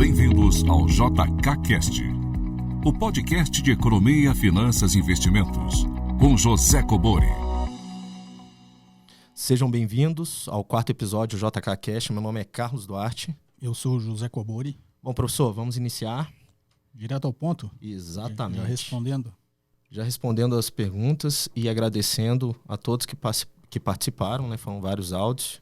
Bem-vindos ao JKCast, o podcast de economia, finanças e investimentos, com José Cobori. Sejam bem-vindos ao quarto episódio do JKCast. Meu nome é Carlos Duarte. Eu sou o José Cobori. Bom, professor, vamos iniciar? Direto ao ponto? Exatamente. Já respondendo? Já as perguntas e agradecendo a todos que participaram, né? Foram vários áudios.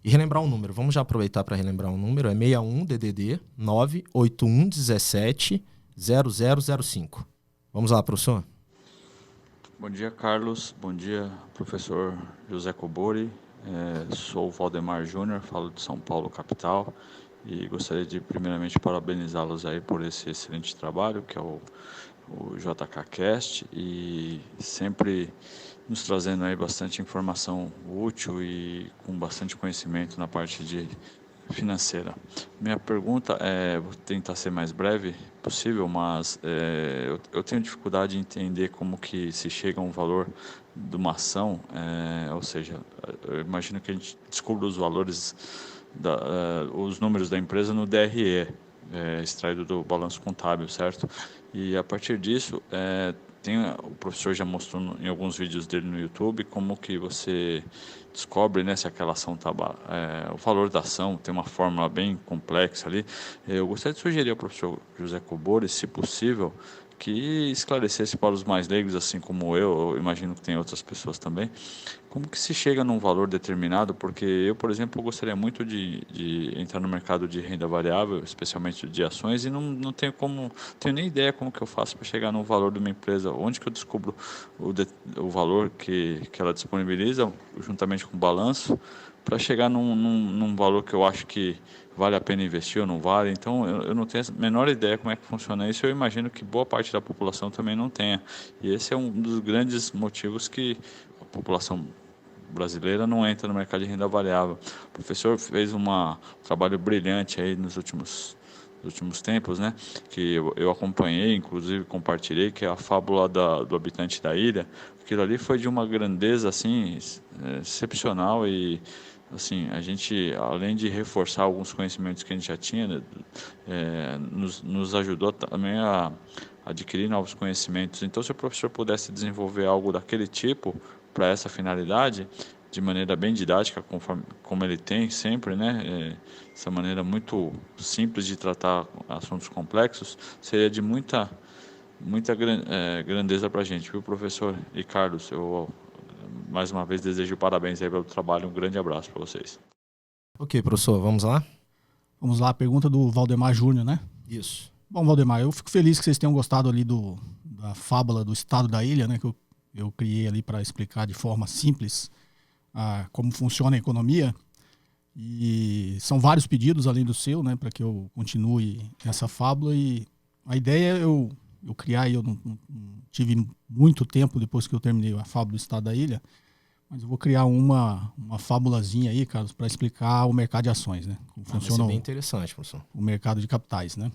E relembrar um número. Vamos já aproveitar para relembrar um número. É 61 DDD 98117 0005. Vamos lá, professor. Bom dia, Carlos. Bom dia, professor José Cobori. Sou o Valdemar Júnior, falo de São Paulo, capital. E gostaria de, primeiramente, parabenizá-los aí por esse excelente trabalho, que é o JKCast, e sempre nos trazendo aí bastante informação útil e com bastante conhecimento na parte de financeira. Minha pergunta vou tentar ser mais breve possível, mas eu tenho dificuldade em entender como que se chega a um valor de uma ação, ou seja, eu imagino que a gente descubra os valores, os números da empresa no DRE, extraído do balanço contábil, certo? E a partir disso, o professor já mostrou em alguns vídeos dele no YouTube como que você descobre, né, se aquela ação está... o valor da ação tem uma fórmula bem complexa ali. Eu gostaria de sugerir ao professor José Cobori, se possível, que esclarecesse para os mais leigos, assim como eu imagino que tem outras pessoas também, como que se chega num valor determinado, porque eu, por exemplo, gostaria muito de entrar no mercado de renda variável, especialmente de ações, e não tenho nem ideia como que eu faço para chegar no valor de uma empresa, onde que eu descubro o valor que ela disponibiliza, juntamente com o balanço, para chegar num valor que eu acho que vale a pena investir ou não vale. Então, eu não tenho a menor ideia como é que funciona isso. Eu imagino que boa parte da população também não tenha. E esse é um dos grandes motivos que a população brasileira não entra no mercado de renda variável. O professor fez um trabalho brilhante aí nos últimos tempos, né? Que eu acompanhei, inclusive compartilhei, que é a fábula do habitante da ilha. Aquilo ali foi de uma grandeza assim excepcional e assim, a gente, além de reforçar alguns conhecimentos que a gente já tinha, né, nos ajudou também a adquirir novos conhecimentos. Então, se o professor pudesse desenvolver algo daquele tipo para essa finalidade, de maneira bem didática, como ele tem sempre, né, essa maneira muito simples de tratar assuntos complexos, seria de muita grandeza para a gente, viu, professor? E Carlos, eu mais uma vez desejo parabéns aí pelo trabalho, um grande abraço para vocês. Ok, professor, vamos lá? Vamos lá, a pergunta do Valdemar Júnior, né? Isso. Bom, Valdemar, eu fico feliz que vocês tenham gostado ali da fábula do estado da ilha, né? Que eu criei ali para explicar de forma simples como funciona a economia. E são vários pedidos além do seu, né? Para que eu continue essa fábula. E a ideia é eu criar, eu não tive muito tempo depois que eu terminei a fábula do estado da ilha, mas eu vou criar uma fábulazinha aí, Carlos, para explicar o mercado de ações, né? Como funciona vai ser bem interessante, professor. O mercado de capitais, né?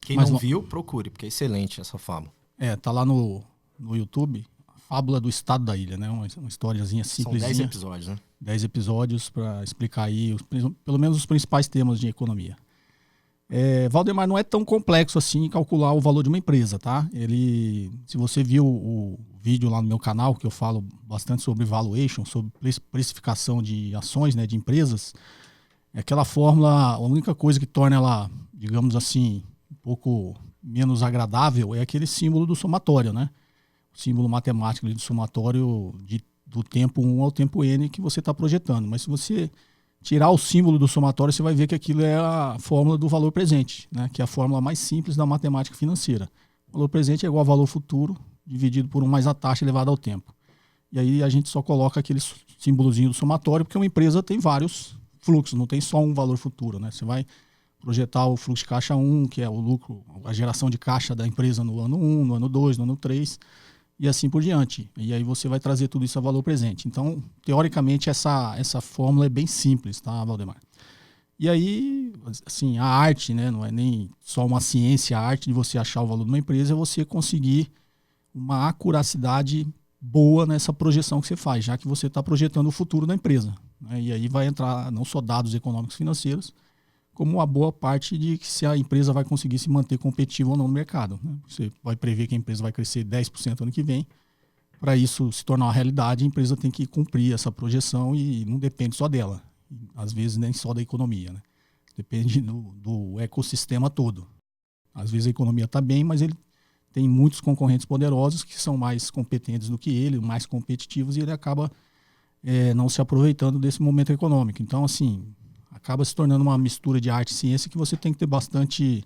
Quem não viu, procure, porque é excelente essa fábula. Tá lá no YouTube, a fábula do estado da ilha, né? Uma historiazinha simplesinha. São 10 episódios, né? 10 episódios para explicar aí pelo menos os principais temas de economia. Valdemar, não é tão complexo assim calcular o valor de uma empresa, tá? Se você viu o vídeo lá no meu canal, que eu falo bastante sobre valuation, sobre precificação de ações, né, de empresas, aquela fórmula, a única coisa que torna ela, digamos assim, um pouco menos agradável é aquele símbolo do somatório, né? O símbolo matemático do somatório do tempo 1 ao tempo N que você está projetando. Mas se você tirar o símbolo do somatório, você vai ver que aquilo é a fórmula do valor presente, né? Que é a fórmula mais simples da matemática financeira. O valor presente é igual ao valor futuro, dividido por 1 mais a taxa elevada ao tempo. E aí a gente só coloca aquele símbolozinho do somatório, porque uma empresa tem vários fluxos, não tem só um valor futuro, né? Você vai projetar o fluxo de caixa 1, que é o lucro, a geração de caixa da empresa no ano 1, no ano 2, no ano 3, e assim por diante. E aí você vai trazer tudo isso a valor presente. Então, teoricamente, essa fórmula é bem simples, tá, Valdemar? E aí, assim, a arte, né, não é nem só uma ciência, a arte de você achar o valor de uma empresa é você conseguir uma acuracidade boa nessa projeção que você faz, já que você está projetando o futuro da empresa, né? E aí vai entrar não só dados econômicos e financeiros, como uma boa parte de que se a empresa vai conseguir se manter competitiva ou não no mercado, né? Você vai prever que a empresa vai crescer 10% ano que vem. Para isso se tornar uma realidade, a empresa tem que cumprir essa projeção e não depende só dela. Às vezes nem só da economia, né? Depende do ecossistema todo. Às vezes a economia está bem, mas ele tem muitos concorrentes poderosos que são mais competentes do que ele, mais competitivos, e ele acaba não se aproveitando desse momento econômico. Então, assim, acaba se tornando uma mistura de arte e ciência que você tem que ter bastante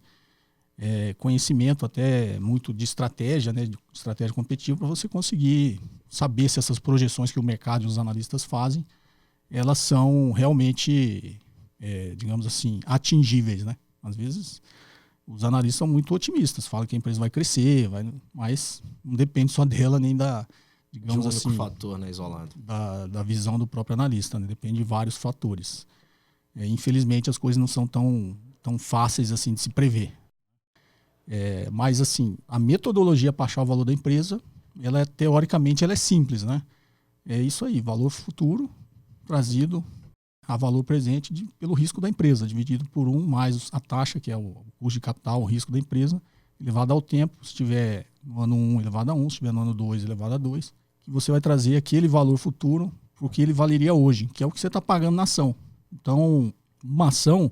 conhecimento, até muito de estratégia, né, de estratégia competitiva, para você conseguir saber se essas projeções que o mercado e os analistas fazem, elas são realmente, digamos assim, atingíveis, né? Às vezes os analistas são muito otimistas, falam que a empresa vai crescer, mas não depende só dela nem da, digamos de um único assim, fator, né, isolado. Da visão do próprio analista, né? Depende de vários fatores. Infelizmente as coisas não são tão fáceis assim de se prever. Mas assim, a metodologia para achar o valor da empresa, teoricamente ela é simples, né? É isso aí, valor futuro trazido a valor presente pelo risco da empresa, dividido por 1 mais a taxa, que é o custo de capital, o risco da empresa, elevado ao tempo. Se estiver no ano 1 elevado a 1, se estiver no ano 2 elevado a 2, que você vai trazer aquele valor futuro para o que ele valeria hoje, que é o que você está pagando na ação. Então, uma ação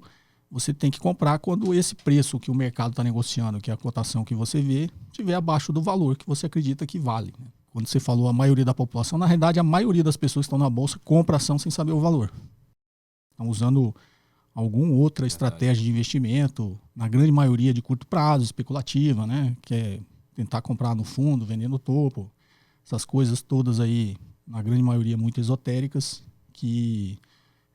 você tem que comprar quando esse preço que o mercado está negociando, que é a cotação que você vê, estiver abaixo do valor que você acredita que vale. Quando você falou a maioria da população, na realidade a maioria das pessoas que estão na bolsa compra ação sem saber o valor. Estão usando alguma outra estratégia de investimento, na grande maioria de curto prazo, especulativa, né? Que é tentar comprar no fundo, vender no topo. Essas coisas todas aí, na grande maioria muito esotéricas, que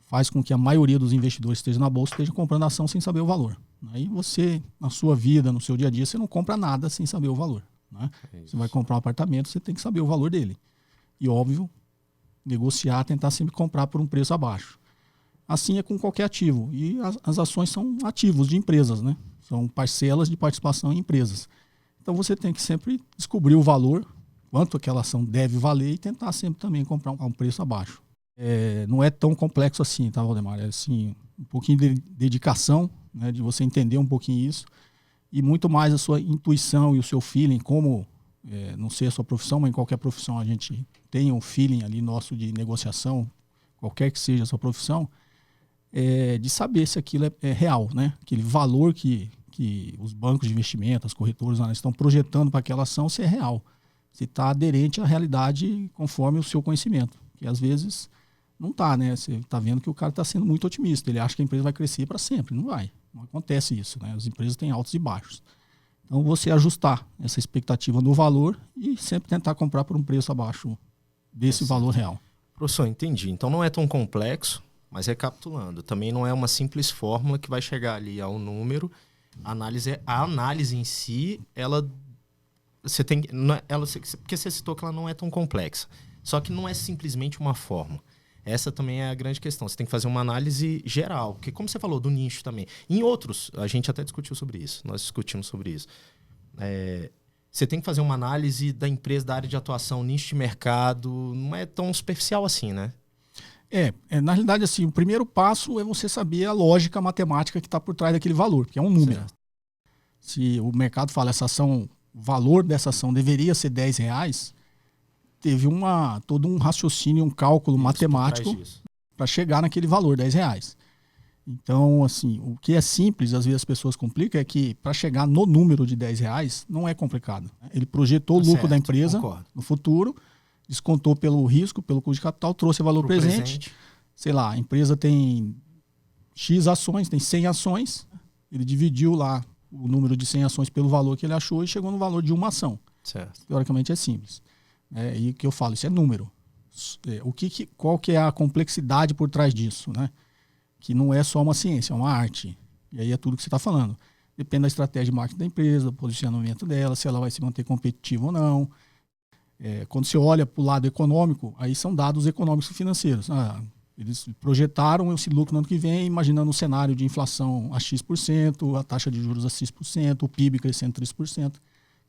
faz com que a maioria dos investidores que estejam na bolsa esteja comprando ação sem saber o valor. Aí você, na sua vida, no seu dia a dia, você não compra nada sem saber o valor, né? Você vai comprar um apartamento, você tem que saber o valor dele. E, óbvio, negociar, tentar sempre comprar por um preço abaixo. Assim é com qualquer ativo. E as ações são ativos de empresas, né? São parcelas de participação em empresas. Então você tem que sempre descobrir o valor, quanto aquela ação deve valer, e tentar sempre também comprar a um preço abaixo. Não é tão complexo assim, tá, Valdemar? É assim, um pouquinho de dedicação, né, de você entender um pouquinho isso, e muito mais a sua intuição e o seu feeling, como, não sei a sua profissão, mas em qualquer profissão a gente tem um feeling ali nosso de negociação, qualquer que seja a sua profissão, de saber se aquilo é real, né? Aquele valor que os bancos de investimento, as corretoras estão projetando para aquela ação, se é real, se está aderente à realidade conforme o seu conhecimento, que às vezes não está, né? Você está vendo que o cara está sendo muito otimista, ele acha que a empresa vai crescer para sempre, não vai, não acontece isso, né? As empresas têm altos e baixos. Então você ajustar essa expectativa no valor e sempre tentar comprar por um preço abaixo desse valor real. Professor, entendi. Então não é tão complexo, mas recapitulando, também não é uma simples fórmula que vai chegar ali ao número. A análise em si, você tem, porque você citou que ela não é tão complexa. Só que não é simplesmente uma fórmula. Essa também é a grande questão. Você tem que fazer uma análise geral. Porque, como você falou, do nicho também. Em outros, a gente até discutiu sobre isso. Nós discutimos sobre isso. Você tem que fazer uma análise da empresa, da área de atuação, nicho de mercado. Não é tão superficial assim, né? Na realidade, assim, o primeiro passo é você saber a lógica matemática que está por trás daquele valor, que é um número. Certo. Se o mercado fala essa ação, o valor dessa ação deveria ser R$10, teve todo um raciocínio, um cálculo matemático para chegar naquele valor, R$10. Então, assim, o que é simples, às vezes as pessoas complicam, é que para chegar no número de R$10 não é complicado. Ele projetou o lucro da empresa no futuro, descontou pelo risco, pelo custo de capital, trouxe o valor presente. Sei lá, a empresa tem X ações, tem 100 ações, ele dividiu lá o número de 100 ações pelo valor que ele achou e chegou no valor de uma ação. Certo. Teoricamente é simples. E o que eu falo, isso é número. Qual que é a complexidade por trás disso, né? Que não é só uma ciência, é uma arte. E aí é tudo que você está falando. Depende da estratégia de marketing da empresa, do posicionamento dela, se ela vai se manter competitiva ou não. Quando você olha para o lado econômico, aí são dados econômicos e financeiros. Eles projetaram esse lucro no ano que vem, imaginando um cenário de inflação a X%, a taxa de juros a X%, o PIB crescendo 3%.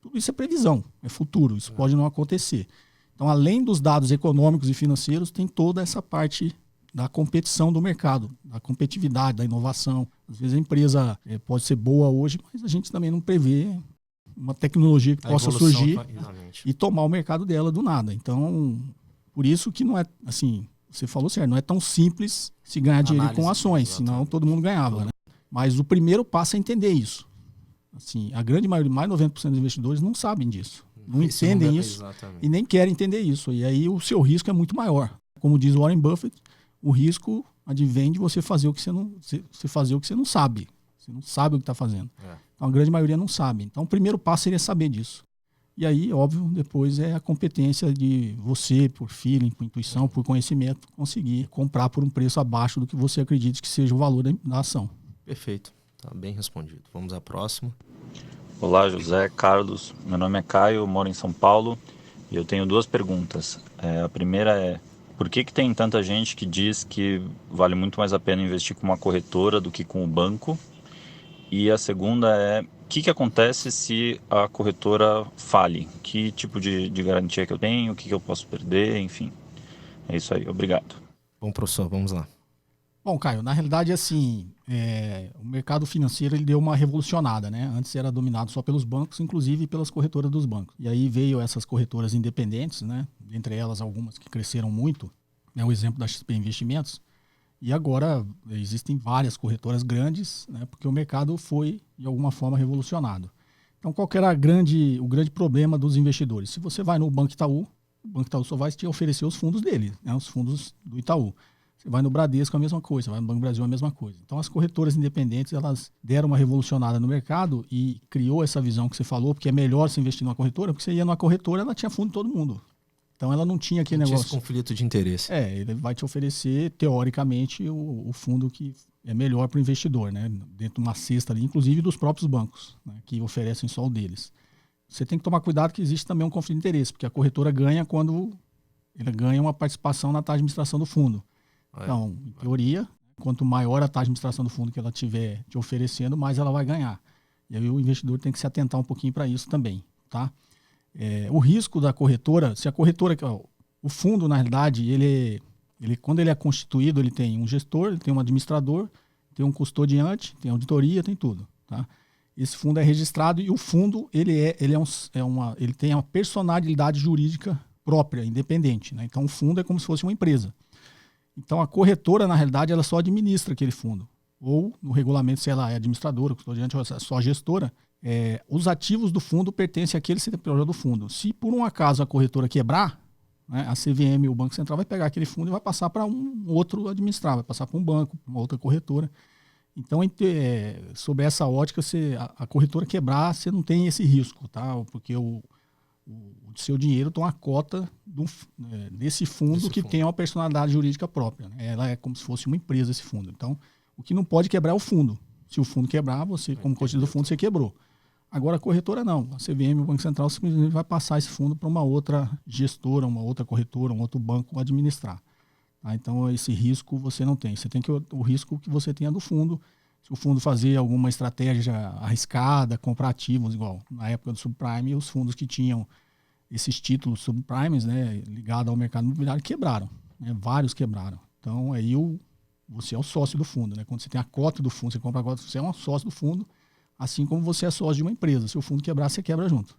Tudo isso é previsão, é futuro, isso pode não acontecer. Então, além dos dados econômicos e financeiros, tem toda essa parte da competição do mercado, da competitividade, da inovação. Às Às vezes a empresa pode ser boa hoje, mas a gente também não prevê uma tecnologia que possa surgir e tomar o mercado dela do nada. Então, por isso que não é, assim, você falou certo, não é tão simples se ganhar dinheiro com ações, senão todo mundo ganhava, né? Mas o primeiro passo é entender isso. Assim, a grande maioria, mais de 90% dos investidores não sabem disso, não entendem isso e nem querem entender isso. E aí o seu risco é muito maior. Como diz Warren Buffett, o risco advém de você fazer o que você não sabe. Você não sabe o que está fazendo. Então a grande maioria não sabe. Então o primeiro passo seria saber disso. E aí, óbvio, depois é a competência de você, por feeling, por intuição, por conhecimento, conseguir comprar por um preço abaixo do que você acredite que seja o valor da ação. Perfeito. Tá bem respondido. Vamos à próxima. Olá, José, Carlos. Meu nome é Caio, moro em São Paulo e eu tenho 2 perguntas. A primeira é: por que tem tanta gente que diz que vale muito mais a pena investir com uma corretora do que com o banco? E a segunda é: o que acontece se a corretora fale? Que tipo de garantia que eu tenho? O que eu posso perder? Enfim, é isso aí. Obrigado. Bom, professor, vamos lá. Bom, Caio, na realidade, assim, o mercado financeiro ele deu uma revolucionada, né? Antes era dominado só pelos bancos, inclusive pelas corretoras dos bancos. E aí veio essas corretoras independentes, né? Entre elas algumas que cresceram muito, né? O exemplo da XP Investimentos. E agora existem várias corretoras grandes, né? Porque o mercado foi, de alguma forma, revolucionado. Então, qual que era o grande problema dos investidores? Se você vai no Banco Itaú, o Banco Itaú só vai te oferecer os fundos dele, né? Os fundos do Itaú. Você vai no Bradesco, a mesma coisa. Você vai no Banco do Brasil, a mesma coisa. Então, as corretoras independentes, elas deram uma revolucionada no mercado e criou essa visão que você falou, porque é melhor você investir numa corretora, porque você ia numa corretora, ela tinha fundo de todo mundo. Então, ela não tinha aquele negócio... Tinha esse conflito de interesse. Ele vai te oferecer, teoricamente, o fundo que é melhor para o investidor, né? Dentro de uma cesta ali, inclusive dos próprios bancos, né? Que oferecem só o deles. Você tem que tomar cuidado que existe também um conflito de interesse, porque a corretora ganha quando ela ganha uma participação na taxa de administração do fundo. Então, em teoria, quanto maior a taxa de administração do fundo que ela tiver te oferecendo, mais ela vai ganhar. E aí o investidor tem que se atentar um pouquinho para isso também, tá? O risco da corretora, se a corretora, o fundo, na realidade, ele quando ele é constituído, ele tem um gestor, ele tem um administrador, tem um custodiante, tem auditoria, tem tudo, tá? Esse fundo é registrado e o fundo ele tem uma personalidade jurídica própria, independente, né? Então o fundo é como se fosse uma empresa. Então, a corretora, na realidade, ela só administra aquele fundo. Ou, no regulamento, se ela é administradora, custodiante ou só gestora, os ativos do fundo pertencem àquele CNPJ do fundo. Se, por um acaso, a corretora quebrar, né, a CVM, o Banco Central, vai pegar aquele fundo e vai passar para um outro administrar, vai passar para um banco, uma outra corretora. Então, sob essa ótica, a corretora quebrar, você não tem esse risco, tá? Porque o seu dinheiro toma a cota desse fundo que tem uma personalidade jurídica própria, né? Ela é como se fosse uma empresa, esse fundo. Então, o que não pode quebrar é o fundo. Se o fundo quebrar, você, como cotista do fundo, você quebrou. Agora, a corretora não. A CVM, o Banco Central, simplesmente vai passar esse fundo para uma outra gestora, uma outra corretora, um outro banco administrar. Tá? Então, esse risco você não tem. Você tem o risco que você tenha do fundo. Se o fundo fazer alguma estratégia arriscada, comprar ativos, igual na época do subprime, os fundos que tinham esses títulos subprimes, né, ligados ao mercado imobiliário, quebraram, né? Vários quebraram. Então, aí você é o sócio do fundo, né? Quando você tem a cota do fundo, você compra a cota, você é um sócio do fundo, assim como você é sócio de uma empresa. Se o fundo quebrar, você quebra junto.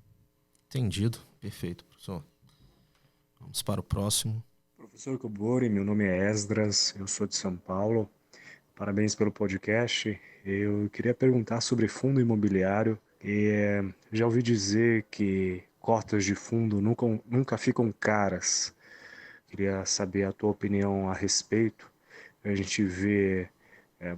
Entendido. Perfeito, professor. Vamos para o próximo. Professor Cobori, meu nome é Esdras, eu sou de São Paulo. Parabéns pelo podcast. Eu queria perguntar sobre fundo imobiliário. Já ouvi dizer que cotas de fundo nunca ficam caras. Queria saber a tua opinião a respeito. A gente vê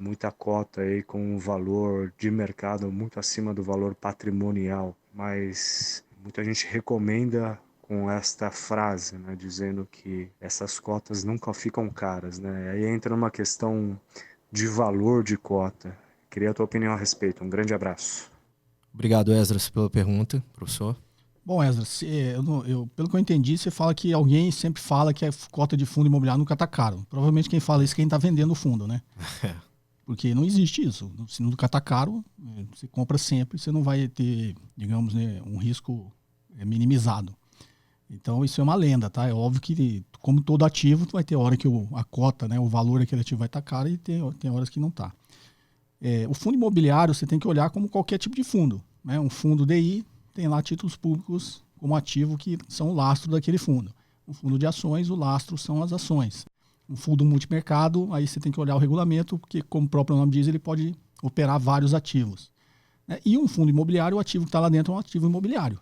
muita cota aí com um valor de mercado muito acima do valor patrimonial, mas muita gente recomenda com esta frase, né, dizendo que essas cotas nunca ficam caras, né? Aí entra numa questão de valor de cota. Queria a tua opinião a respeito. Um grande abraço. Obrigado, Esdras, pela pergunta, professor. Bom, Esdras, pelo que eu entendi, você fala que alguém sempre fala que a cota de fundo imobiliário nunca está caro. Provavelmente quem fala isso é quem está vendendo o fundo, né? Porque não existe isso. Se nunca está caro, você compra sempre, você não vai ter, digamos, né, um risco minimizado. Então isso é uma lenda, tá? É óbvio que, como todo ativo, vai ter hora que a cota, né, o valor daquele ativo vai estar caro e tem horas que não está. O fundo imobiliário você tem que olhar como qualquer tipo de fundo, né? Um fundo DI tem lá títulos públicos como ativo que são o lastro daquele fundo. Um fundo de ações, o lastro são as ações. Um fundo multimercado, aí você tem que olhar o regulamento, porque como o próprio nome diz, ele pode operar vários ativos. Né? E um fundo imobiliário, o ativo que está lá dentro é um ativo imobiliário.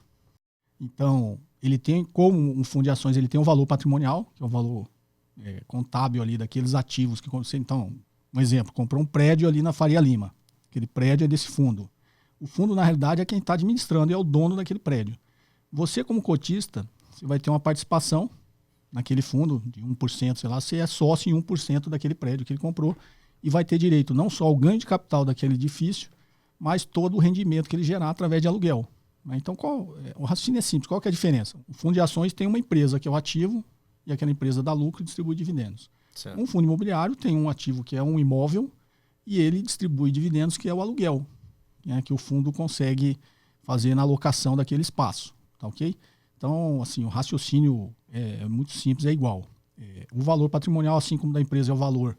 Então, ele tem, como um fundo de ações, ele tem um valor patrimonial, que é o valor contábil ali daqueles ativos que você, então, um exemplo, comprou um prédio ali na Faria Lima. Aquele prédio é desse fundo. O fundo, na realidade, é quem está administrando e é o dono daquele prédio. Você, como cotista, você vai ter uma participação naquele fundo de 1%, sei lá, você é sócio em 1% daquele prédio que ele comprou e vai ter direito não só ao ganho de capital daquele edifício, mas todo o rendimento que ele gerar através de aluguel. Então, o raciocínio é simples. Qual que é a diferença? O fundo de ações tem uma empresa que é o ativo e aquela empresa dá lucro e distribui dividendos. Certo. Um fundo imobiliário tem um ativo que é um imóvel e ele distribui dividendos, que é o aluguel, né, que o fundo consegue fazer na alocação daquele espaço. Tá ok? Então, assim, o raciocínio é muito simples, é igual. O valor patrimonial, assim como da empresa é o valor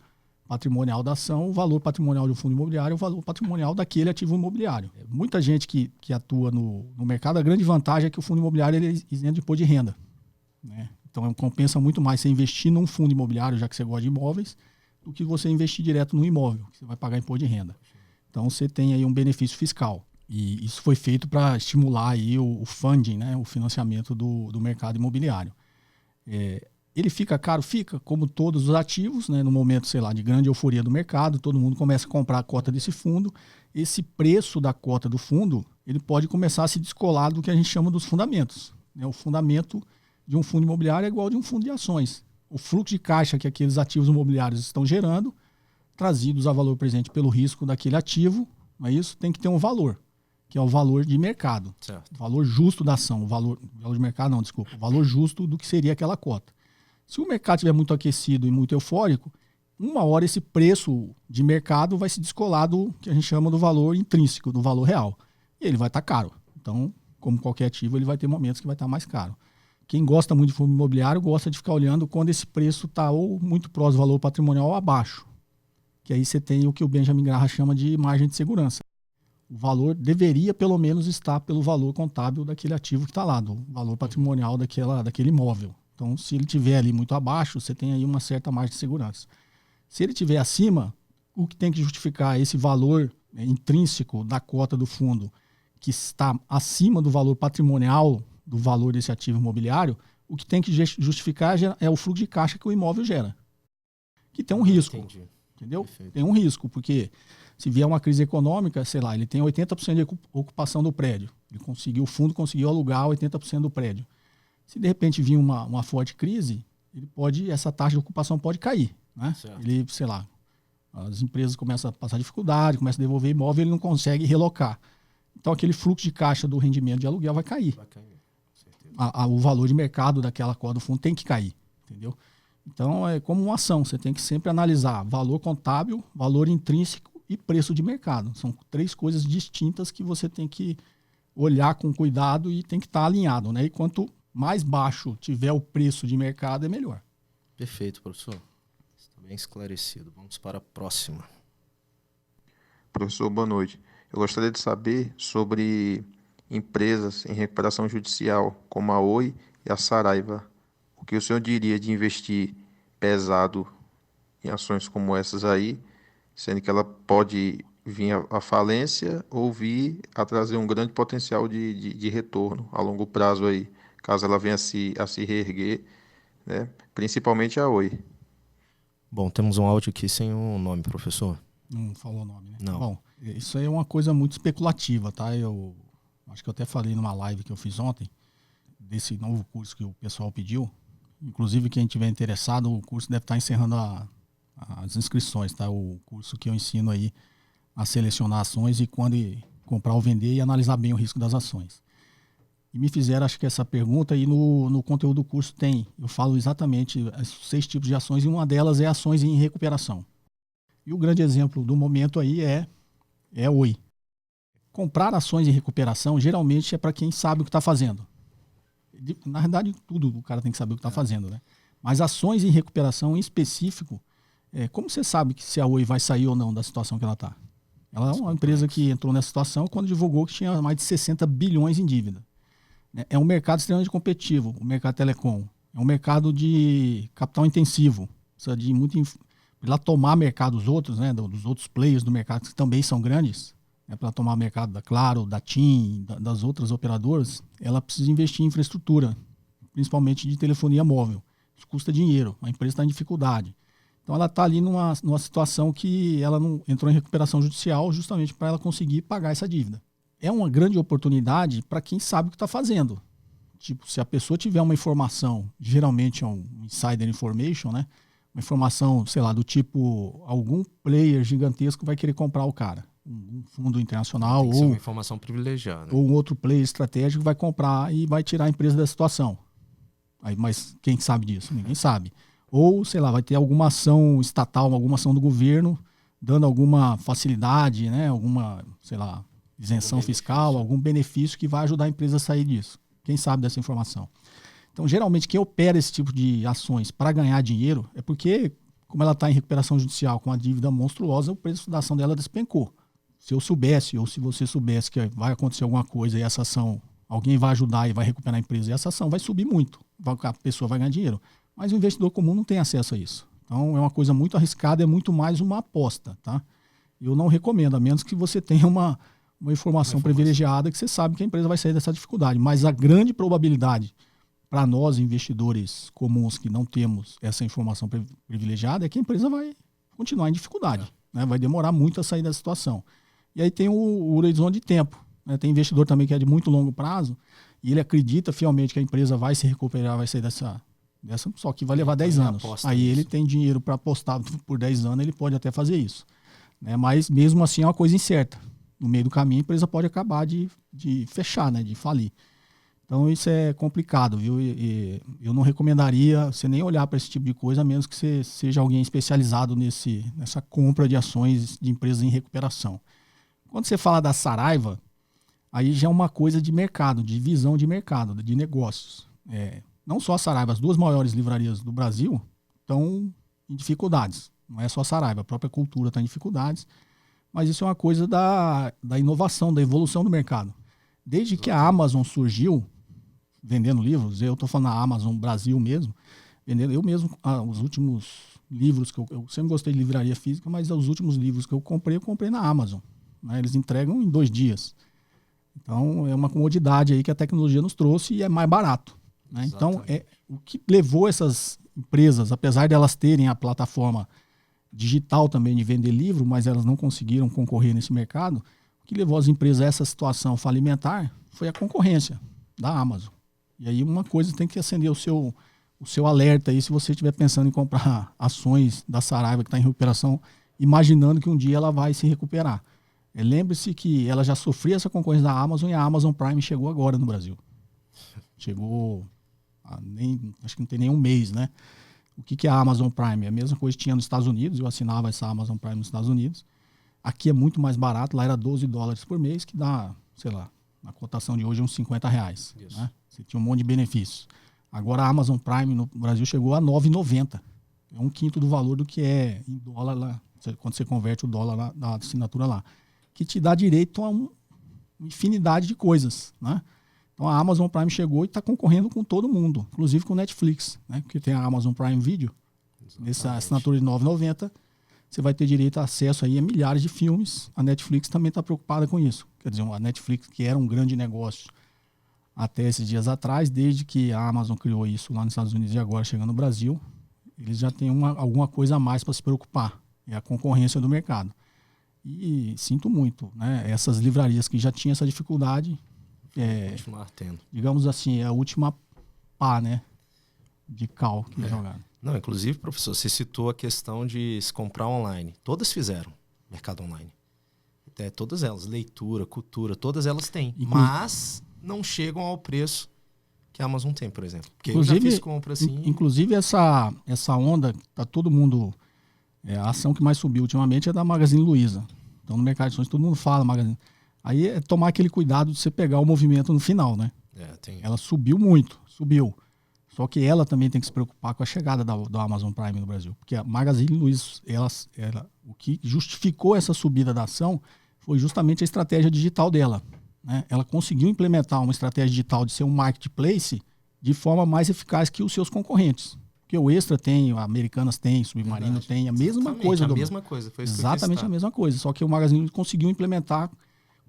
patrimonial da ação, o valor patrimonial do fundo imobiliário é o valor patrimonial daquele ativo imobiliário. Muita gente que atua no mercado, a grande vantagem é que o fundo imobiliário ele é isento de imposto de renda. Né? Então, compensa muito mais você investir num fundo imobiliário, já que você gosta de imóveis, do que você investir direto no imóvel, que você vai pagar imposto de renda. Então, você tem aí um benefício fiscal. E isso foi feito para estimular aí o funding, né? O financiamento do mercado imobiliário. Ele fica caro? Fica, como todos os ativos, né? No momento, sei lá, de grande euforia do mercado, todo mundo começa a comprar a cota desse fundo. Esse preço da cota do fundo, ele pode começar a se descolar do que a gente chama dos fundamentos. Né? O fundamento de um fundo imobiliário é igual ao de um fundo de ações. O fluxo de caixa que aqueles ativos imobiliários estão gerando, trazidos a valor presente pelo risco daquele ativo, não é isso? Tem que ter um valor, que é o valor de mercado. Certo. O valor justo da ação. O valor de mercado não, desculpa. O valor justo do que seria aquela cota. Se o mercado estiver muito aquecido e muito eufórico, uma hora esse preço de mercado vai se descolar do que a gente chama do valor intrínseco, do valor real. E ele vai estar caro. Então, como qualquer ativo, ele vai ter momentos que vai estar mais caro. Quem gosta muito de fundo imobiliário gosta de ficar olhando quando esse preço está ou muito próximo do valor patrimonial ou abaixo. Que aí você tem o que o Benjamin Graham chama de margem de segurança. O valor deveria, pelo menos, estar pelo valor contábil daquele ativo que está lá, do valor patrimonial daquele imóvel. Então, se ele estiver ali muito abaixo, você tem aí uma certa margem de segurança. Se ele estiver acima, o que tem que justificar esse valor intrínseco da cota do fundo, que está acima do valor patrimonial do valor desse ativo imobiliário, o que tem que justificar é o fluxo de caixa que o imóvel gera. Que tem um risco. Entendi. Entendeu? Perfeito. Tem um risco, porque se vier uma crise econômica, sei lá, ele tem 80% de ocupação do prédio. O fundo conseguiu alugar 80% do prédio. Se de repente vir uma forte crise, essa taxa de ocupação pode cair. Né? Ele, sei lá, as empresas começam a passar dificuldade, começam a devolver imóvel, ele não consegue relocar. Então aquele fluxo de caixa do rendimento de aluguel vai cair. O valor de mercado daquela cota do fundo tem que cair. Entendeu? Então é como uma ação, você tem que sempre analisar valor contábil, valor intrínseco e preço de mercado. São 3 coisas distintas que você tem que olhar com cuidado e tem que estar alinhado. Né? E quanto mais baixo tiver o preço de mercado, é melhor. Perfeito, professor. Está bem esclarecido. Vamos para a próxima. Professor, boa noite. Eu gostaria de saber sobre empresas em recuperação judicial, como a Oi e a Saraiva. O que o senhor diria de investir pesado em ações como essas aí, sendo que ela pode vir à falência ou vir a trazer um grande potencial de retorno a longo prazo aí, caso ela venha a se reerguer, né? Principalmente a Oi. Bom, temos um áudio aqui sem o nome, professor. Não falou o nome, né? Não. Bom, isso aí é uma coisa muito especulativa, tá? Eu acho que eu até falei numa live que eu fiz ontem, desse novo curso que o pessoal pediu. Inclusive, quem estiver interessado, o curso deve estar encerrando as inscrições, tá? O curso que eu ensino aí a selecionar ações e quando comprar ou vender e analisar bem o risco das ações. E me fizeram, acho que essa pergunta, e no conteúdo do curso eu falo exatamente os 6 tipos de ações, e uma delas é ações em recuperação. E o grande exemplo do momento aí é Oi. Comprar ações em recuperação geralmente é para quem sabe o que está fazendo. Na verdade, tudo o cara tem que saber o que está fazendo, né? Mas ações em recuperação em específico, como você sabe que se a Oi vai sair ou não da situação que ela está? Ela é uma empresa que entrou nessa situação quando divulgou que tinha mais de 60 bilhões em dívida. É um mercado extremamente competitivo, o mercado telecom. É um mercado de capital intensivo. Precisa de muito... Para ela tomar mercado dos outros, né, dos outros players do mercado que também são grandes, né, para tomar mercado da Claro, da TIM, das outras operadoras, ela precisa investir em infraestrutura, principalmente de telefonia móvel. Isso custa dinheiro, a empresa está em dificuldade. Então ela está ali numa situação que ela não entrou em recuperação judicial justamente para ela conseguir pagar essa dívida. É uma grande oportunidade para quem sabe o que está fazendo. Tipo, se a pessoa tiver uma informação, geralmente é um insider information, né? Uma informação, sei lá, do tipo, algum player gigantesco vai querer comprar o cara. Um fundo internacional Tem que ser uma informação privilegiada. Ou um outro player estratégico vai comprar e vai tirar a empresa da situação. Aí, mas quem sabe disso? Ninguém sabe. Ou, sei lá, vai ter alguma ação estatal, alguma ação do governo, dando alguma facilidade, né? Alguma, sei lá, isenção fiscal, algum benefício que vai ajudar a empresa a sair disso. Quem sabe dessa informação? Então, geralmente, quem opera esse tipo de ações para ganhar dinheiro é porque, como ela está em recuperação judicial com uma dívida monstruosa, o preço da ação dela despencou. Se eu soubesse, ou se você soubesse que vai acontecer alguma coisa e essa ação, alguém vai ajudar e vai recuperar a empresa, e essa ação vai subir muito, a pessoa vai ganhar dinheiro. Mas o investidor comum não tem acesso a isso. Então, é uma coisa muito arriscada, é muito mais uma aposta, tá? Eu não recomendo, a menos que você tenha uma informação privilegiada que você sabe que a empresa vai sair dessa dificuldade. Mas a grande probabilidade para nós, investidores comuns que não temos essa informação privilegiada, é que a empresa vai continuar em dificuldade. Né? Vai demorar muito a sair da situação. E aí tem o horizonte de tempo. Né? Tem investidor também que é de muito longo prazo e ele acredita fielmente que a empresa vai se recuperar, vai sair dessa só que vai levar 10 anos. Aí ele tem dinheiro para apostar por 10 anos, ele pode até fazer isso. Né? Mas mesmo assim é uma coisa incerta. No meio do caminho a empresa pode acabar de fechar, né? De falir. Então isso é complicado, viu? E eu não recomendaria você nem olhar para esse tipo de coisa, a menos que você seja alguém especializado nessa compra de ações de empresas em recuperação. Quando você fala da Saraiva, aí já é uma coisa de mercado, de visão de mercado, de negócios. Não só a Saraiva, as duas maiores livrarias do Brasil estão em dificuldades. Não é só a Saraiva, a própria Cultura está em dificuldades. Mas isso é uma coisa da inovação, da evolução do mercado. Desde que a Amazon surgiu, vendendo livros, eu estou falando da Amazon Brasil mesmo, vendendo, eu mesmo, os últimos livros que eu sempre gostei de livraria física, mas os últimos livros que eu comprei na Amazon. Né? Eles entregam em 2 dias. Então é uma comodidade aí que a tecnologia nos trouxe e é mais barato. Né? Então o que levou essas empresas, apesar de elas terem a plataforma digital também de vender livro, mas elas não conseguiram concorrer nesse mercado, o que levou as empresas a essa situação falimentar foi a concorrência da Amazon. E aí uma coisa tem que acender o seu alerta aí se você estiver pensando em comprar ações da Saraiva que está em recuperação, imaginando que um dia ela vai se recuperar. Lembre-se que ela já sofria essa concorrência da Amazon e a Amazon Prime chegou agora no Brasil. Chegou, acho que não tem nem um mês, né? O que é a Amazon Prime? É a mesma coisa que tinha nos Estados Unidos, eu assinava essa Amazon Prime nos Estados Unidos. Aqui é muito mais barato, lá era $12 por mês, que dá, sei lá, na cotação de hoje uns R$50. Né? Você tinha um monte de benefícios. Agora a Amazon Prime no Brasil chegou a R$9,90. É 1/5 do valor do que é em dólar lá, quando você converte o dólar da assinatura lá. Que te dá direito a uma infinidade de coisas, né? Então a Amazon Prime chegou e está concorrendo com todo mundo, inclusive com o Netflix, né? Porque tem a Amazon Prime Video, nessa assinatura de R$9,90, você vai ter direito a acesso aí a milhares de filmes. A Netflix também está preocupada com isso. Quer dizer, a Netflix, que era um grande negócio até esses dias atrás, desde que a Amazon criou isso lá nos Estados Unidos e agora chegando no Brasil, eles já têm alguma coisa a mais para se preocupar. É a concorrência do mercado. E sinto muito, né? Essas livrarias que já tinham essa dificuldade, continuar tendo. Digamos assim, é a última pá, né? De cal que jogaram. Não, inclusive, professor, você citou a questão de se comprar online. Todas fizeram mercado online. Até todas elas, leitura, cultura, todas elas têm. Mas não chegam ao preço que a Amazon tem, por exemplo. Porque inclusive, eu já fiz compra assim. Inclusive, essa onda, tá todo mundo... a ação que mais subiu ultimamente é da Magazine Luiza. Então, no mercado de ações, todo mundo fala Magazine. Aí é tomar aquele cuidado de você pegar o movimento no final, né? Ela subiu muito, subiu. Só que ela também tem que se preocupar com a chegada da Amazon Prime no Brasil. Porque a Magazine Luiza, o que justificou essa subida da ação foi justamente a estratégia digital dela, né? Ela conseguiu implementar uma estratégia digital de ser um marketplace de forma mais eficaz que os seus concorrentes. Porque o Extra tem, a Americanas tem, Submarino Verdade. tem, a mesma Exatamente, coisa. a mesma coisa, foi isso que eu quis Exatamente citar. a mesma coisa, só que o Magazine Luiza conseguiu implementar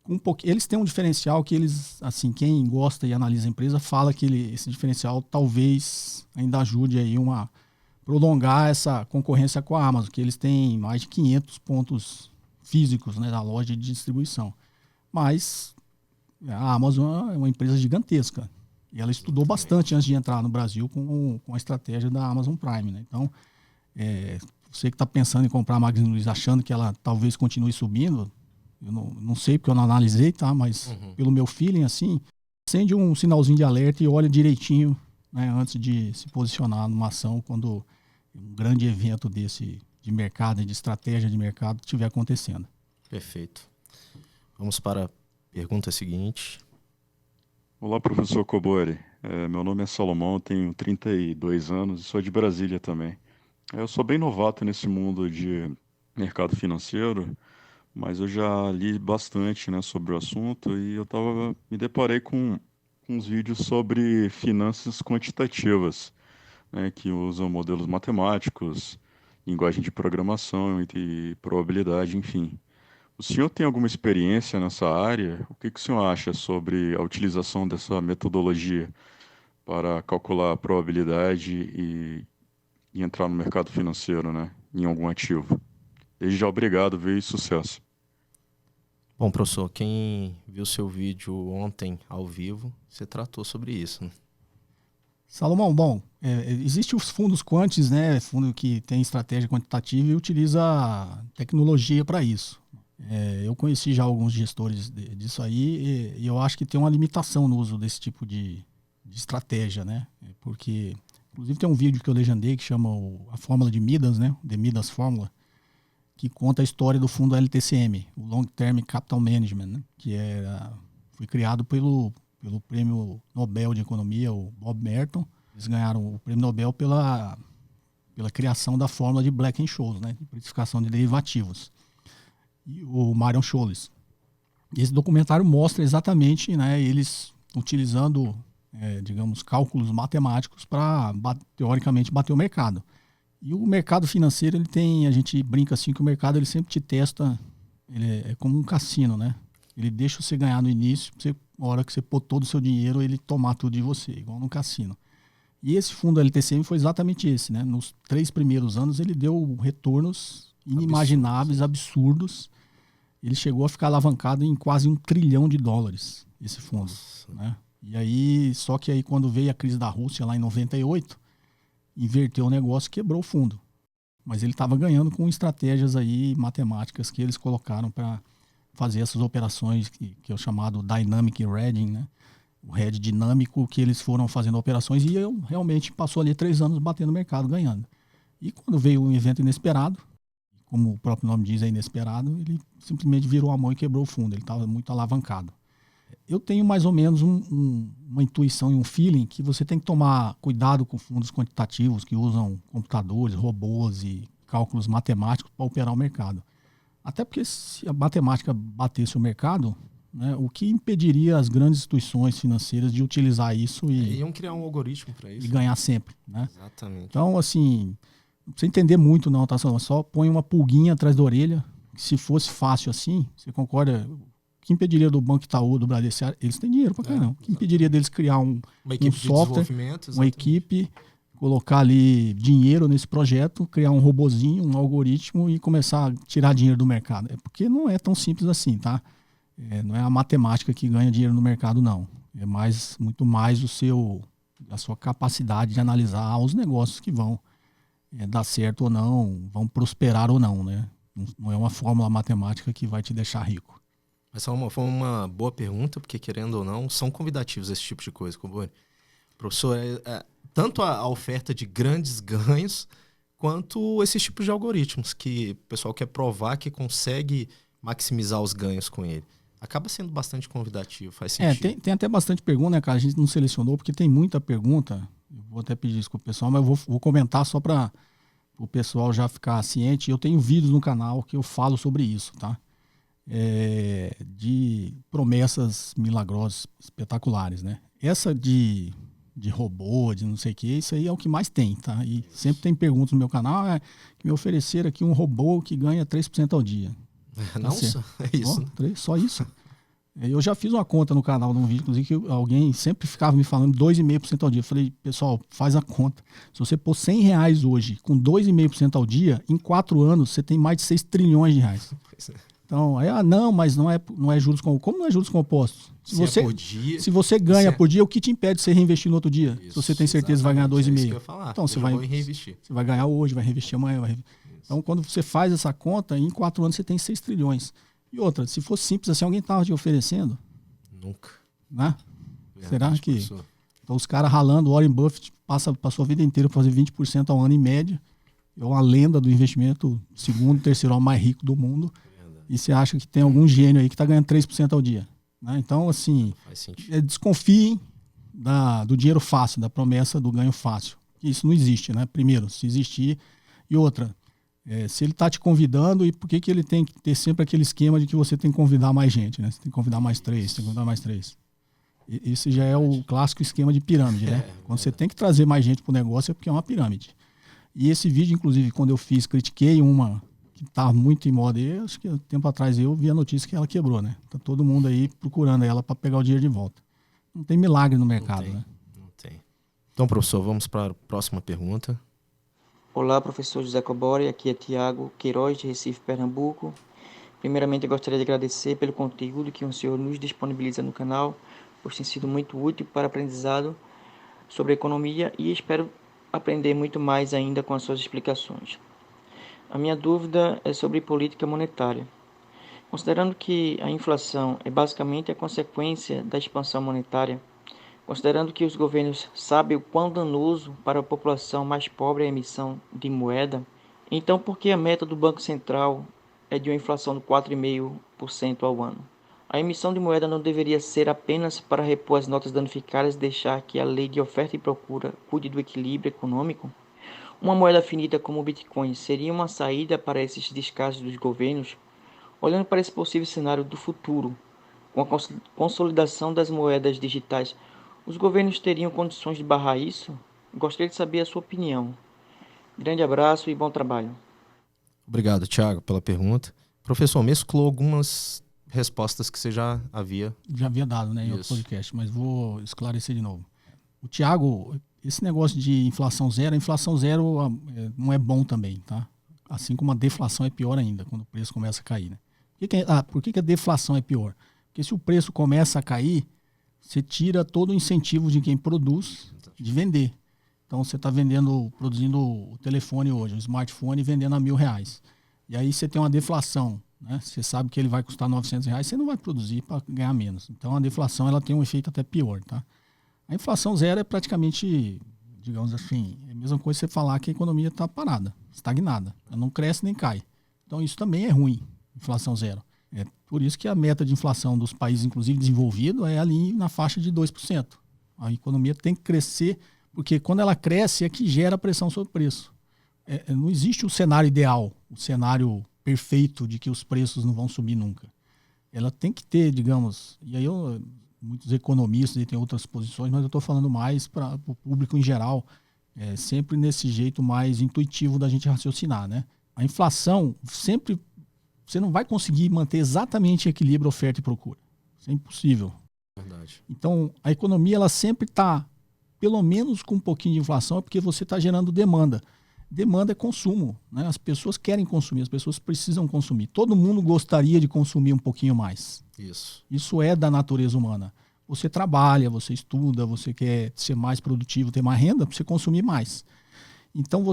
com um pouquinho. Eles têm um diferencial que eles, assim, quem gosta e analisa a empresa fala que esse diferencial talvez ainda ajude aí prolongar essa concorrência com a Amazon, que eles têm mais de 500 pontos físicos, né, da loja de distribuição. Mas a Amazon é uma empresa gigantesca. E ela estudou bastante antes de entrar no Brasil com a estratégia da Amazon Prime, né? Então, você que está pensando em comprar a Magazine Luiza achando que ela talvez continue subindo, eu não sei porque eu não analisei, tá? Mas pelo meu feeling, assim, acende um sinalzinho de alerta e olha direitinho, né, antes de se posicionar numa ação quando um grande evento desse de mercado e de estratégia de mercado estiver acontecendo. Perfeito. Vamos para a pergunta seguinte. Olá, professor Cobori. Meu nome é Salomão, tenho 32 anos e sou de Brasília também. Eu sou bem novato nesse mundo de mercado financeiro, mas eu já li bastante, né, sobre o assunto e me deparei com uns vídeos sobre finanças quantitativas, né, que usam modelos matemáticos, linguagem de programação e probabilidade, enfim. O senhor tem alguma experiência nessa área? O que o senhor acha sobre a utilização dessa metodologia para calcular a probabilidade e entrar no mercado financeiro, né, em algum ativo? Desde já, obrigado, viu, e sucesso. Bom, professor, quem viu seu vídeo ontem ao vivo, você tratou sobre isso, né? Salomão, bom, existem os fundos quantis, né? Fundo que tem estratégia quantitativa e utiliza tecnologia para isso. Eu conheci já alguns gestores disso aí e eu acho que tem uma limitação no uso desse tipo de estratégia, né? Porque, inclusive, tem um vídeo que eu legendei que chama a Fórmula de Midas, né? The Midas Fórmula, que conta a história do fundo LTCM, o Long Term Capital Management, né? Que foi criado pelo Prêmio Nobel de Economia, o Bob Merton. Eles ganharam o Prêmio Nobel pela criação da fórmula de Black-Scholes, né? De precificação de derivativos. E o Marion Scholes. E esse documentário mostra exatamente, né, eles utilizando, digamos, cálculos matemáticos para, teoricamente, bater o mercado. E o mercado financeiro, a gente brinca assim que o mercado ele sempre te testa, ele é como um cassino, né? Ele deixa você ganhar no início, na hora que você pôr todo o seu dinheiro, ele tomar tudo de você, igual num cassino. E esse fundo LTCM foi exatamente esse, né? Nos 3 primeiros anos ele deu retornos inimagináveis, absurdos. Ele chegou a ficar alavancado em quase $1 trilhão, esse fundo, né? E aí, só que aí quando veio a crise da Rússia lá em 98, inverteu o negócio e quebrou o fundo. Mas ele estava ganhando com estratégias aí matemáticas que eles colocaram para fazer essas operações que é o chamado Dynamic Hedging, né? O hedge dinâmico que eles foram fazendo operações e eu realmente passou ali 3 anos batendo o mercado, ganhando. E quando veio um evento inesperado, como o próprio nome diz, é inesperado, ele simplesmente virou a mão e quebrou o fundo. Ele estava muito alavancado. Eu tenho mais ou menos uma intuição e um feeling que você tem que tomar cuidado com fundos quantitativos que usam computadores, robôs e cálculos matemáticos para operar o mercado. Até porque se a matemática batesse o mercado, né, o que impediria as grandes instituições financeiras de utilizar isso Iam criar um algoritmo para isso. E ganhar sempre, né? Exatamente. Então, assim, não precisa entender muito não, tá? Só põe uma pulguinha atrás da orelha. Se fosse fácil assim, você concorda? O que impediria do Banco Itaú, do Bradesco? Eles têm dinheiro para caramba. O que impediria deles criar uma equipe de software, uma equipe, colocar ali dinheiro nesse projeto, criar um robozinho, um algoritmo e começar a tirar dinheiro do mercado? É porque não é tão simples assim, tá? Não é a matemática que ganha dinheiro no mercado, não. É muito mais a sua capacidade de analisar os negócios que vão dar certo ou não, vão prosperar ou não, né? Não é uma fórmula matemática que vai te deixar rico. Mas foi uma boa pergunta, porque querendo ou não, são convidativos esse tipo de coisa, Cobori. Professor, tanto a oferta de grandes ganhos, quanto esses tipos de algoritmos que o pessoal quer provar que consegue maximizar os ganhos com ele. Acaba sendo bastante convidativo, faz sentido. Tem até bastante pergunta, né, cara? A gente não selecionou, porque tem muita pergunta. Eu vou até pedir isso pro pessoal, mas eu vou comentar só para o pessoal já ficar ciente. Eu tenho vídeos no canal que eu falo sobre isso, tá? de promessas milagrosas, espetaculares, né? Essa de robô, de não sei o que, isso aí é o que mais tem, tá? E sempre tem perguntas no meu canal, que me ofereceram aqui um robô que ganha 3% ao dia. Nossa, é isso. Só isso. Eu já fiz uma conta no canal, num vídeo, inclusive, que alguém sempre ficava me falando 2,5% ao dia. Eu falei, pessoal, faz a conta. Se você pôr R$100 hoje, com 2,5% ao dia, em 4 anos, você tem mais de 6 trilhões de reais. Então, não, mas não é juros compostos. Como não é juros compostos? Se você ganha por dia, o que te impede de você reinvestir no outro dia? Isso, se você tem certeza que vai ganhar 2,5%. Então, você vai ganhar hoje, vai reinvestir amanhã. Então, quando você faz essa conta, em 4 anos você tem 6 trilhões. E outra, se fosse simples assim, alguém estava te oferecendo? Nunca. Né? Será que... Então, os caras ralando, Warren Buffett passou a vida inteira para fazer 20% ao ano em média. É uma lenda do investimento, segundo, terceiro homem mais rico do mundo. E você acha que tem algum gênio aí que está ganhando 3% ao dia. Né? Então, assim, desconfiem do dinheiro fácil, da promessa do ganho fácil. Isso não existe, né? Primeiro, se existir. E outra, se ele está te convidando, e por que ele tem que ter sempre aquele esquema de que você tem que convidar mais gente, né? Você tem que convidar mais 3, tem que convidar mais 3. Esse já é o clássico esquema de pirâmide, né? Quando você tem que trazer mais gente para o negócio é porque é uma pirâmide. E esse vídeo, inclusive, quando eu fiz, critiquei uma que estava muito em moda. E acho que tempo atrás eu vi a notícia que ela quebrou, né? Tá todo mundo aí procurando ela para pegar o dinheiro de volta. Não tem milagre no mercado, né? Não tem. Então, professor, vamos para a próxima pergunta. Olá, professor José Cobori, aqui é Tiago Queiroz, de Recife, Pernambuco. Primeiramente, eu gostaria de agradecer pelo conteúdo que o senhor nos disponibiliza no canal, pois tem sido muito útil para aprendizado sobre economia e espero aprender muito mais ainda com as suas explicações. A minha dúvida é sobre política monetária. Considerando que a inflação é basicamente a consequência da expansão monetária, considerando que os governos sabem o quão danoso para a população mais pobre é a emissão de moeda, então por que a meta do Banco Central é de uma inflação de 4,5% ao ano? A emissão de moeda não deveria ser apenas para repor as notas danificadas e deixar que a lei de oferta e procura cuide do equilíbrio econômico? Uma moeda finita como o Bitcoin seria uma saída para esses descasos dos governos? Olhando para esse possível cenário do futuro, com a consolidação das moedas digitais, os governos teriam condições de barrar isso? Gostaria de saber a sua opinião. Grande abraço e bom trabalho. Obrigado, Thiago, pela pergunta. Professor, mesclou algumas respostas que você já havia dado, né, em outro podcast, mas vou esclarecer de novo. O Thiago, esse negócio de inflação zero, a inflação zero não é bom também, tá? Assim como a deflação é pior ainda, quando o preço começa a cair, né? Por que a deflação é pior? Porque se o preço começa a cair, você tira todo o incentivo de quem produz de vender. Então você está produzindo o telefone hoje, o smartphone, vendendo a R$1.000. E aí você tem uma deflação, né? Você sabe que ele vai custar R$900, você não vai produzir para ganhar menos. Então a deflação ela tem um efeito até pior, tá? A inflação zero é praticamente, digamos assim, é a mesma coisa que você falar que a economia está parada, estagnada. Ela não cresce nem cai. Então isso também é ruim, inflação zero. É por isso que a meta de inflação dos países, inclusive desenvolvidos, é ali na faixa de 2%. A economia tem que crescer, porque quando ela cresce é que gera pressão sobre o preço. Não existe o cenário ideal, o cenário perfeito de que os preços não vão subir nunca. Ela tem que ter, digamos, e aí muitos economistas têm outras posições, mas eu estou falando mais para o público em geral, sempre nesse jeito mais intuitivo da gente raciocinar, né? A inflação sempre... Você não vai conseguir manter exatamente equilíbrio oferta e procura. Isso é impossível. Verdade. Então, a economia ela sempre está, pelo menos com um pouquinho de inflação, é porque você está gerando demanda. Demanda é consumo, né? As pessoas querem consumir, as pessoas precisam consumir. Todo mundo gostaria de consumir um pouquinho mais. Isso é da natureza humana. Você trabalha, você estuda, você quer ser mais produtivo, ter mais renda, para você consumir mais. Então,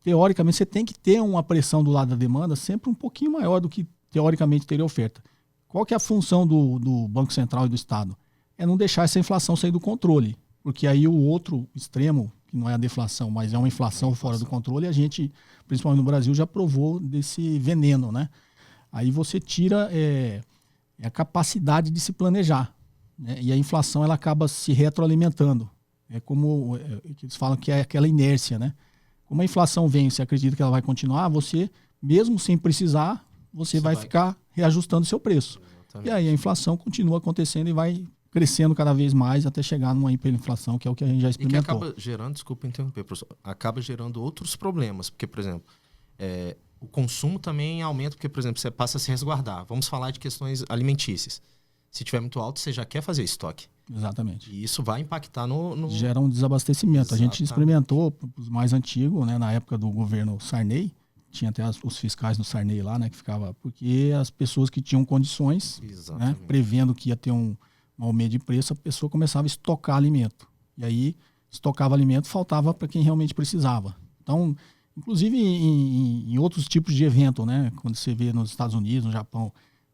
teoricamente, você tem que ter uma pressão do lado da demanda sempre um pouquinho maior do que, teoricamente, teria oferta. Qual que é a função do Banco Central e do Estado? É não deixar essa inflação sair do controle. Porque aí o outro extremo, que não é a deflação, mas é uma inflação fora do controle, a gente, principalmente no Brasil, já provou desse veneno, né? Aí você tira a capacidade de se planejar, né? E a inflação ela acaba se retroalimentando. É como eles falam que é aquela inércia, né? Como a inflação vem, você acredita que ela vai continuar, você, mesmo sem precisar, você vai ficar reajustando o seu preço. Exatamente. E aí a inflação continua acontecendo e vai crescendo cada vez mais até chegar numa hiperinflação, que é o que a gente já experimentou. E que acaba gerando, desculpa interromper, professor, acaba gerando outros problemas, porque, por exemplo, o consumo também aumenta, porque, por exemplo, você passa a se resguardar. Vamos falar de questões alimentícias. Se tiver muito alto, você já quer fazer estoque. Exatamente. E isso vai impactar no... Gera um desabastecimento. Exatamente. A gente experimentou, os mais antigos, né, na época do governo Sarney, tinha até os fiscais do Sarney lá, né, que ficava... Porque as pessoas que tinham condições, né, prevendo que ia ter um aumento de preço, a pessoa começava a estocar alimento. E aí, estocava alimento, faltava para quem realmente precisava. Então, inclusive em outros tipos de evento, né, quando você vê nos Estados Unidos, no Japão,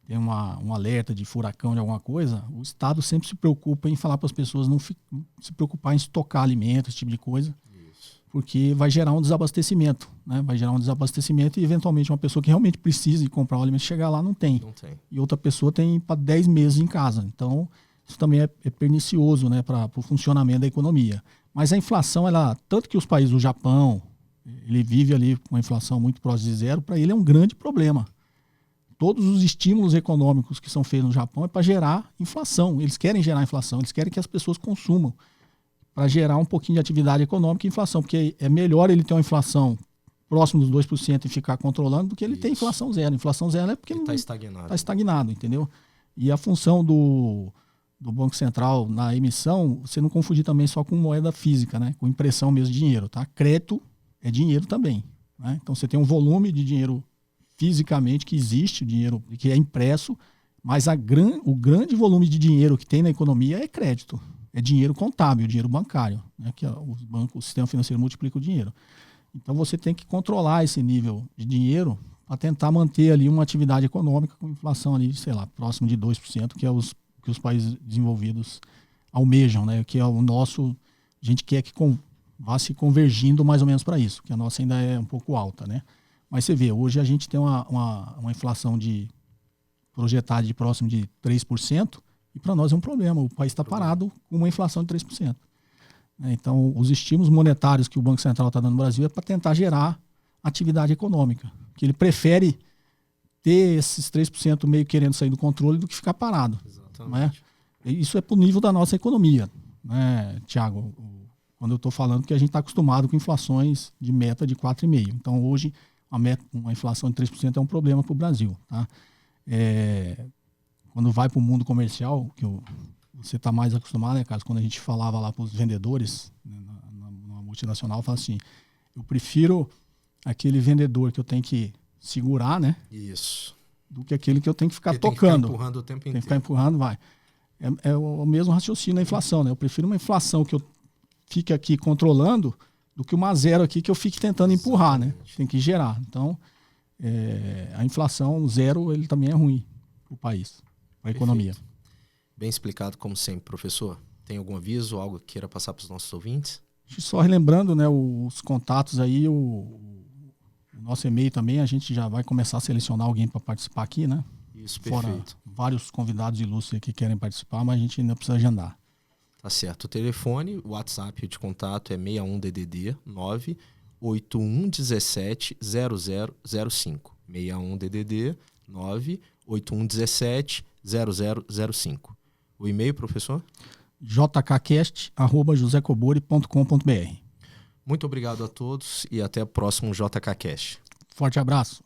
tem um alerta de furacão, de alguma coisa, o Estado sempre se preocupa em falar para as pessoas não se preocupar em estocar alimentos, esse tipo de coisa, porque vai gerar um desabastecimento, né? Vai gerar um desabastecimento e, eventualmente, uma pessoa que realmente precisa de comprar o alimento, chegar lá, não tem. E outra pessoa tem para 10 meses em casa. Então, isso também é pernicioso, né, para o funcionamento da economia. Mas a inflação, tanto que os países do Japão, ele vive ali com uma inflação muito próxima de zero, para ele é um grande problema. Todos os estímulos econômicos que são feitos no Japão é para gerar inflação. Eles querem gerar inflação, eles querem que as pessoas consumam para gerar um pouquinho de atividade econômica e inflação, porque é melhor ele ter uma inflação próximo dos 2% e ficar controlando do que ele ter inflação zero. Inflação zero é porque ele está estagnado. Está estagnado, entendeu? E a função do Banco Central na emissão, você não confundir também só com moeda física, né? Com impressão mesmo de dinheiro, tá? Crédito é dinheiro também, né? Então você tem um volume de dinheiro fisicamente que existe, o dinheiro que é impresso, mas o grande volume de dinheiro que tem na economia é crédito, é dinheiro contábil, dinheiro bancário, né? Que os bancos, o sistema financeiro multiplica o dinheiro. Então você tem que controlar esse nível de dinheiro para tentar manter ali uma atividade econômica com inflação ali, sei lá, próximo de 2%, que é que os países desenvolvidos almejam, né? Que é o nosso, a gente quer que vá se convergindo mais ou menos para isso, que a nossa ainda é um pouco alta, né? Mas você vê, hoje a gente tem uma inflação projetada de próximo de 3%, e para nós é um problema. O país está parado com uma inflação de 3%. Então, os estímulos monetários que o Banco Central está dando no Brasil é para tentar gerar atividade econômica, que ele prefere ter esses 3% meio querendo sair do controle do que ficar parado. Exatamente. Né? Isso é para o nível da nossa economia, né, Tiago? Quando eu estou falando que a gente está acostumado com inflações de meta de 4,5%. Então, hoje, uma inflação de 3% é um problema para o Brasil. Tá? Quando vai para o mundo comercial, que você está mais acostumado, né, Carlos? Quando a gente falava lá para os vendedores, né, na multinacional, fala assim, eu prefiro aquele vendedor que eu tenho que segurar, né? Isso. Do que aquele que eu tenho que ficar tocando. Tem que ficar empurrando o tempo inteiro. Tem que ficar empurrando, vai. É o mesmo raciocínio da inflação, né? Eu prefiro uma inflação que eu fique aqui controlando do que uma zero aqui que eu fique tentando empurrar, né? Tem que gerar. Então, a inflação zero, ele também é ruim para o país, para a economia. Bem explicado, como sempre, professor. Tem algum aviso, algo que queira passar para os nossos ouvintes? Só relembrando, né, os contatos aí, o nosso e-mail também, a gente já vai começar a selecionar alguém para participar aqui, né? Isso, fora perfeito. Vários convidados ilustres que querem participar, mas a gente ainda precisa agendar. Tá certo. O telefone, o WhatsApp de contato é 61DDD 98117 0005. 61DDD 98117 0005. O e-mail, professor? jkcast@josecobori.com.br. Muito obrigado a todos e até o próximo JKCast. Forte abraço.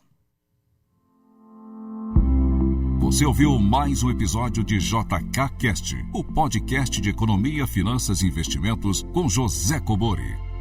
Você ouviu mais um episódio de JKCast, o podcast de economia, finanças e investimentos com José Cobori.